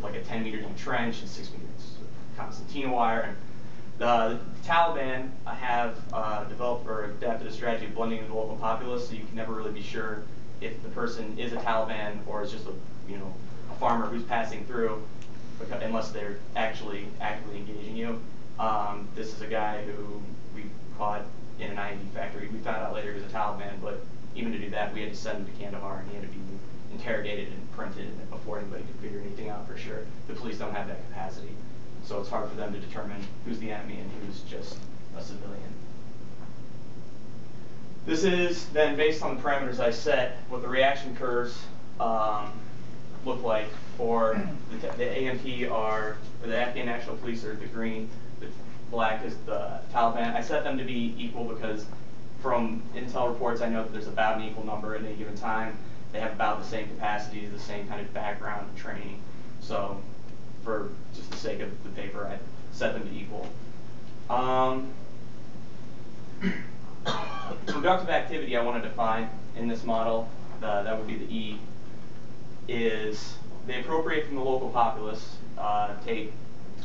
like a 10-meter deep trench and 6 meters concertina wire. And the Taliban have developed or adapted a strategy of blending into the local populace, so you can never really be sure if the person is a Taliban or is just a farmer who's passing through, unless they're actually actively engaging you. This is a guy who we caught in an IED factory. We found out later he was a Taliban, but even to do that, we had to send him to Kandahar, and he had to be interrogated and printed before anybody could figure anything out for sure. The police don't have that capacity, so it's hard for them to determine who's the enemy and who's just a civilian. This is then based on the parameters I set, what the reaction curves look like for the ANP or the Afghan National Police are the green, the black is the Taliban. I set them to be equal because from intel reports I know that there's about an equal number at any given time. They have about the same capacities, the same kind of background and training. So for just the sake of the paper, I set them to equal. Productive activity I want to define in this model, that would be the E, is they appropriate from the local populace,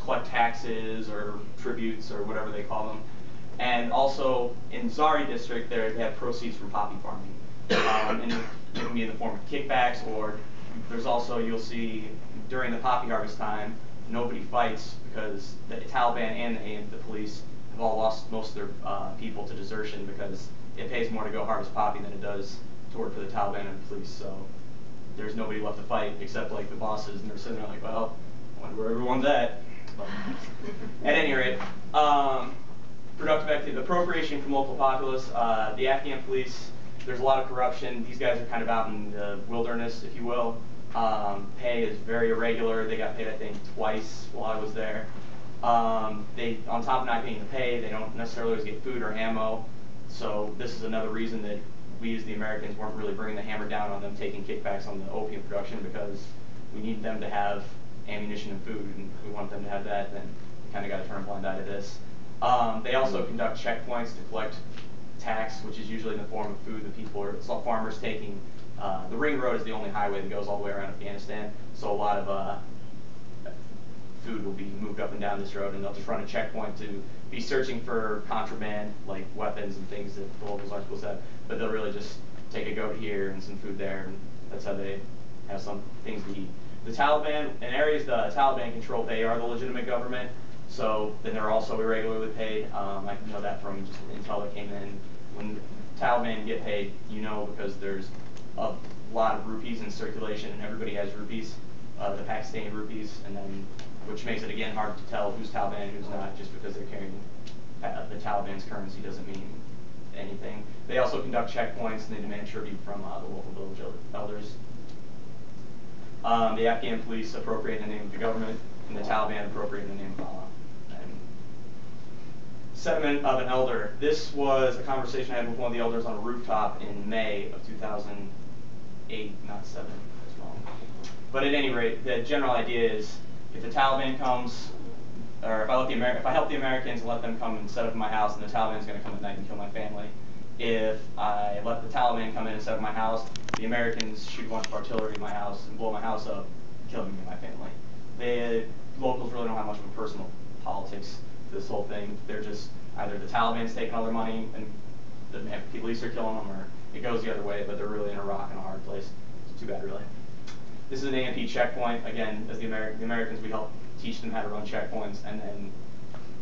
collect taxes or tributes or whatever they call them. And also in Zhari district, they have proceeds from poppy farming. And it can be in the form of kickbacks, or there's also, you'll see during the poppy harvest time, nobody fights because the Taliban and the police have all lost most of their people to desertion because it pays more to go harvest poppy than it does to work for the Taliban and the police. So there's nobody left to fight except like the bosses, and they're sitting there like, well, I wonder where everyone's at. But at any rate, productive activity, appropriation from local populace, the Afghan police, there's a lot of corruption. These guys are kind of out in the wilderness, if you will. Pay is very irregular. They got paid, I think, twice while I was there. On top of not getting the pay, they don't necessarily always get food or ammo. So this is another reason that we as the Americans weren't really bringing the hammer down on them taking kickbacks on the opium production, because we need them to have ammunition and food, and if we want them to have that, then we kind of got to turn a blind eye to this. They also conduct checkpoints to collect tax, which is usually in the form of food that people are, so farmers taking. The ring road is the only highway that goes all the way around Afghanistan, so a lot of food will be moved up and down this road, and they'll just run a checkpoint to be searching for contraband, like weapons and things that the locals aren't supposed to have, but they'll really just take a goat here and some food there, and that's how they have some things to eat. The Taliban, in areas the Taliban control, they are the legitimate government, so then they're also irregularly paid. I know that from just intel that came in. When the Taliban get paid, you know, because there's a lot of rupees in circulation, and everybody has rupees, the Pakistani rupees, and then which makes it again hard to tell who's Taliban and who's not, just because they're carrying the Taliban's currency doesn't mean anything. They also conduct checkpoints, and they demand tribute from the local village elders. The Afghan police appropriate in the name of the government, and the Taliban appropriate in the name of Allah. Sentiment of an elder. This was a conversation I had with one of the elders on a rooftop in May of 2008, not 7 as well. But at any rate, the general idea is, if the Taliban comes, or if I help the Americans and let them come and set up my house, and the Taliban's going to come at night and kill my family. If I let the Taliban come in and set up my house, the Americans shoot a bunch of artillery in my house and blow my house up, killing me and my family. The locals really don't have much of a personal politics to this whole thing. They're just either the Taliban's taking all their money and the police are killing them, or it goes the other way, but they're really in a rock and a hard place. It's too bad, really. This is an AMP checkpoint. Again, as the Americans, we help teach them how to run checkpoints, and then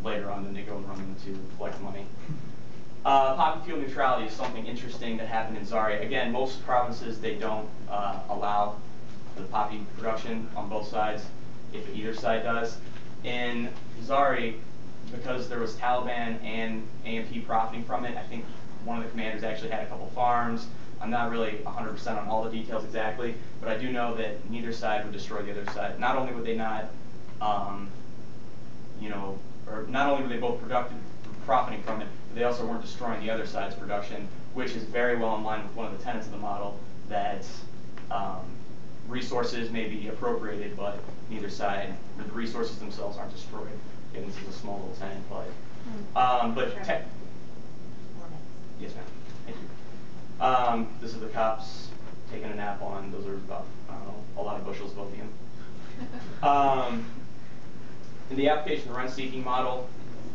later on, then they go and run them to collect money. Poppy fuel neutrality is something interesting that happened in Zhari. Again, most provinces, they don't allow the poppy production on both sides, if either side does. In Zhari, because there was Taliban and AMP profiting from it, I think one of the commanders actually had a couple farms. I'm not really 100% on all the details exactly, but I do know that neither side would destroy the other side. Not only would they not, or not only were they both profiting from it, but they also weren't destroying the other side's production, which is very well in line with one of the tenets of the model, that resources may be appropriated, but neither side, the resources themselves aren't destroyed. Again, this is a small little tenet, but yes, ma'am. Thank you. This is the cops taking a nap on. Those are about, I don't know, a lot of bushels of opium. In the application of the rent-seeking model,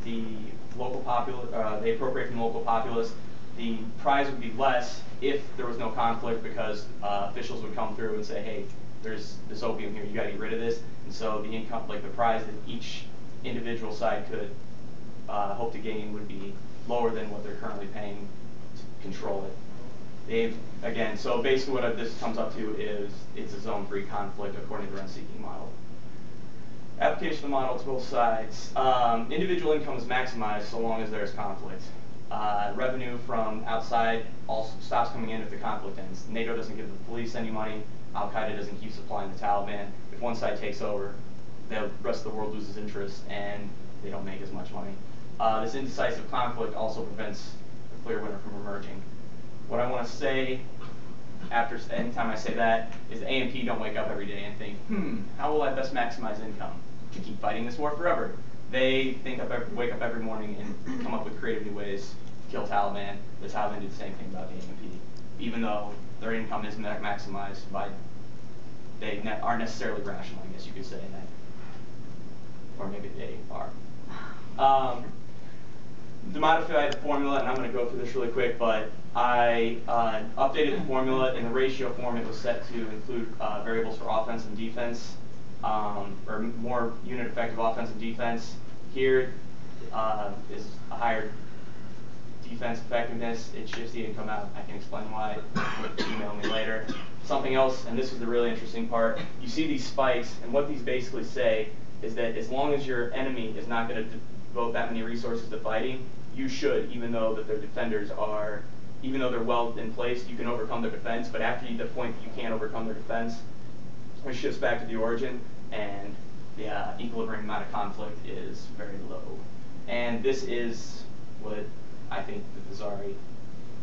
the local they appropriate from the local populace. The prize would be less if there was no conflict, because officials would come through and say, hey, there's this opium here, you got to get rid of this. And so the income, like the prize that each individual side could hope to gain, would be lower than what they're currently paying to control it. Again, so basically what this comes up to is it's a zone-free conflict according to the rent-seeking model. Application of the model to both sides. Individual income is maximized so long as there is conflict. Revenue from outside also stops coming in if the conflict ends. NATO doesn't give the police any money. Al-Qaeda doesn't keep supplying the Taliban. If one side takes over, the rest of the world loses interest and they don't make as much money. This indecisive conflict also prevents a clear winner from emerging. What I want to say after anytime I say that is the AMP don't wake up every day and think, how will I best maximize income? To keep fighting this war forever. They wake up every morning and come up with creative new ways to kill Taliban. The Taliban do the same thing about the AMP, even though their income isn't maximized by, they aren't necessarily rational, I guess you could say that. Or maybe they are. To modify the formula, and I'm going to go through this really quick, but I updated the formula. In the ratio form, it was set to include variables for offense and defense, or more unit effective offense and defense. Here is a higher defense effectiveness. It shifts the income out. I can explain why. Email me later. Something else, and this is the really interesting part. You see these spikes, and what these basically say is that as long as your enemy is not going to devote that many resources to fighting, you should, even though that their defenders are, even though they're well in place, you can overcome their defense. But after the point that you can't overcome their defense, it shifts back to the origin, and the equilibrium amount of conflict is very low. And this is what I think that the Zhari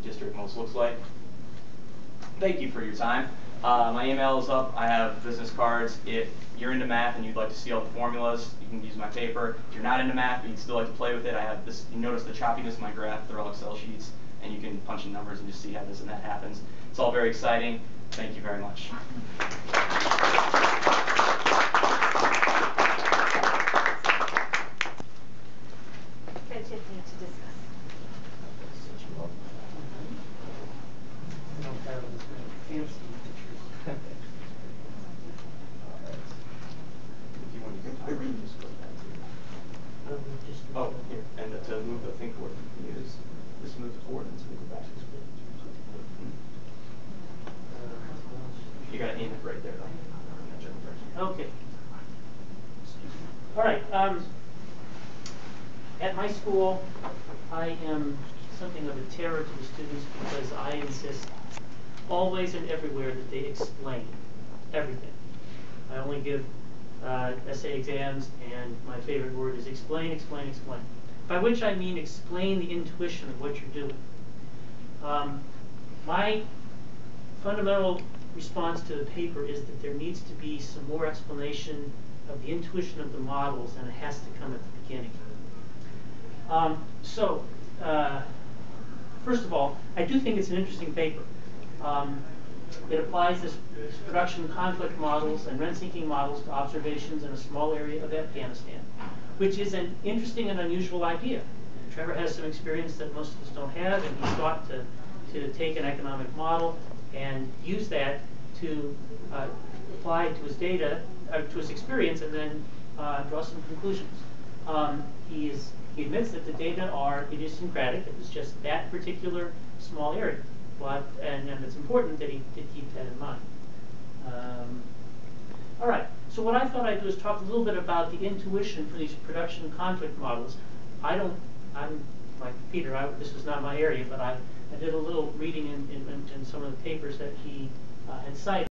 district most looks like. Thank you for your time. My email is up. I have business cards. If you're into math and you'd like to see all the formulas, you can use my paper. If you're not into math but you'd still like to play with it, I have this. You notice the choppiness of my graph. They're all Excel sheets, and you can punch in numbers and just see how this and that happens. It's all very exciting. Thank you very much. Oh, here, and to move the thing forward, you can use this move it forward and move it back. You got to aim it right there, though. Okay. All right. At my school, I am something of a terror to the students because I insist always and everywhere that they explain everything. I only give essay exams, and my favorite word is explain, explain, explain. By which I mean explain the intuition of what you're doing. My fundamental response to the paper is that there needs to be some more explanation of the intuition of the models, and it has to come at the beginning. First of all, I do think it's an interesting paper. It applies this production conflict models and rent-seeking models to observations in a small area of Afghanistan, which is an interesting and unusual idea. And Trevor has some experience that most of us don't have, and he's thought to take an economic model and use that to apply to his data, to his experience, and then draw some conclusions. He admits that the data are idiosyncratic. It was just that particular small area. And it's important that he did keep that in mind. All right, so what I thought I'd do is talk a little bit about the intuition for these production conflict models. I'm like Peter, this is not my area, but I did a little reading in some of the papers that he had cited.